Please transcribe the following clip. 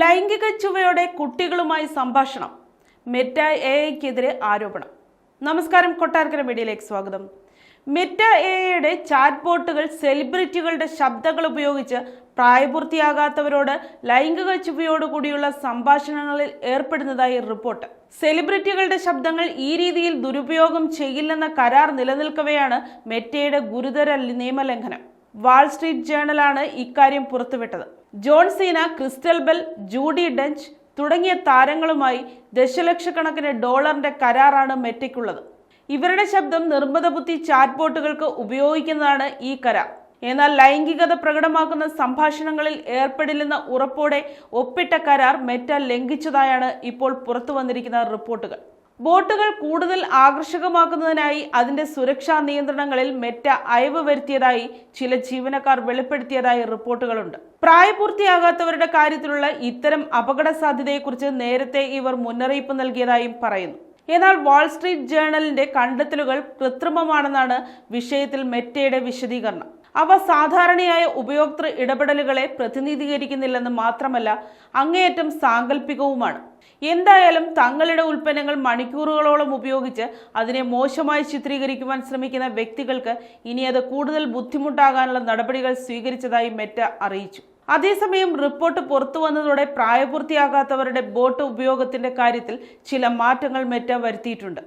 ലൈംഗിക ചുവയോടെ കുട്ടികളുമായി സംഭാഷണം. മെറ്റ എഐക്കെതിരെ ആരോപണം. നമസ്കാരം, കൊട്ടാരക്കര മീഡിയയിലേക്ക് സ്വാഗതം. മെറ്റ എഐയുടെ ചാറ്റ് ബോട്ടുകൾ സെലിബ്രിറ്റികളുടെ ശബ്ദങ്ങൾ ഉപയോഗിച്ച് പ്രായപൂർത്തിയാകാത്തവരോട് ലൈംഗിക ചുവയോടുകൂടിയുള്ള സംഭാഷണങ്ങളിൽ ഏർപ്പെടുന്നതായി റിപ്പോർട്ട്. സെലിബ്രിറ്റികളുടെ ശബ്ദങ്ങൾ ഈ രീതിയിൽ ദുരുപയോഗം ചെയ്യില്ലെന്ന കരാർ നിലനിൽക്കവെയാണ് മെറ്റയുടെ ഗുരുതര നിയമലംഘനം. വാൾ സ്ട്രീറ്റ് ജേണലാണ് ഇക്കാര്യം പുറത്തുവിട്ടത്. John Cena, Crystal Bell, Judi Dench തുടങ്ങിയ താരങ്ങളുമായി ദശലക്ഷക്കണക്കിന് ഡോളറിന്റെ കരാറാണ് മെറ്റയ്ക്കുള്ളത്. ഇവരുടെ ശബ്ദം നിർമ്മിത ബുദ്ധി ചാറ്റ് ബോട്ടുകൾക്ക് ഉപയോഗിക്കുന്നതാണ് ഈ കരാർ. എന്നാൽ ലൈംഗികത പ്രകടമാക്കുന്ന സംഭാഷണങ്ങളിൽ ഏർപ്പെടില്ലെന്ന ഉറപ്പോടെ ഒപ്പിട്ട കരാർ മെറ്റ ലംഘിച്ചതായാണ് ഇപ്പോൾ പുറത്തു വന്നിരിക്കുന്ന റിപ്പോർട്ടുകൾ. ബോട്ടുകൾ കൂടുതൽ ആകർഷകമാക്കുന്നതിനായി അതിന്റെ സുരക്ഷാ നിയന്ത്രണങ്ങളിൽ മെറ്റ അയവ് വരുത്തിയതായി ചില ജീവനക്കാർ വെളിപ്പെടുത്തിയതായി റിപ്പോർട്ടുകളുണ്ട്. പ്രായപൂർത്തിയാകാത്തവരുടെ കാര്യത്തിലുള്ള ഇത്തരം അപകട സാധ്യതയെക്കുറിച്ച് നേരത്തെ ഇവർ മുന്നറിയിപ്പ് നൽകിയതായും പറയുന്നു. എന്നാൽ വാൾ സ്ട്രീറ്റ് ജേണലിന്റെ കണ്ടെത്തലുകൾ കൃത്രിമമാണെന്നാണ് വിഷയത്തിൽ മെറ്റയുടെ വിശദീകരണം. അവ സാധാരണയായ ഉപയോക്തൃ ഇടപെടലുകളെ പ്രതിനിധീകരിക്കുന്നില്ലെന്ന് മാത്രമല്ല, അങ്ങേയറ്റം സാങ്കല്പികവുമാണ്. എന്തായാലും തങ്ങളുടെ ഉൽപ്പന്നങ്ങൾ മണിക്കൂറുകളോളം ഉപയോഗിച്ച് അതിനെ മോശമായി ചിത്രീകരിക്കുവാൻ ശ്രമിക്കുന്ന വ്യക്തികൾക്ക് ഇനി അത് കൂടുതൽ ബുദ്ധിമുട്ടാകാനുള്ള നടപടികൾ സ്വീകരിച്ചതായി മെറ്റ അറിയിച്ചു. അതേസമയം റിപ്പോർട്ട് പുറത്തു വന്നതോടെ പ്രായപൂർത്തിയാകാത്തവരുടെ ബോട്ട് ഉപയോഗത്തിന്റെ കാര്യത്തിൽ ചില മാറ്റങ്ങൾ മെറ്റ വരുത്തിയിട്ടുണ്ട്.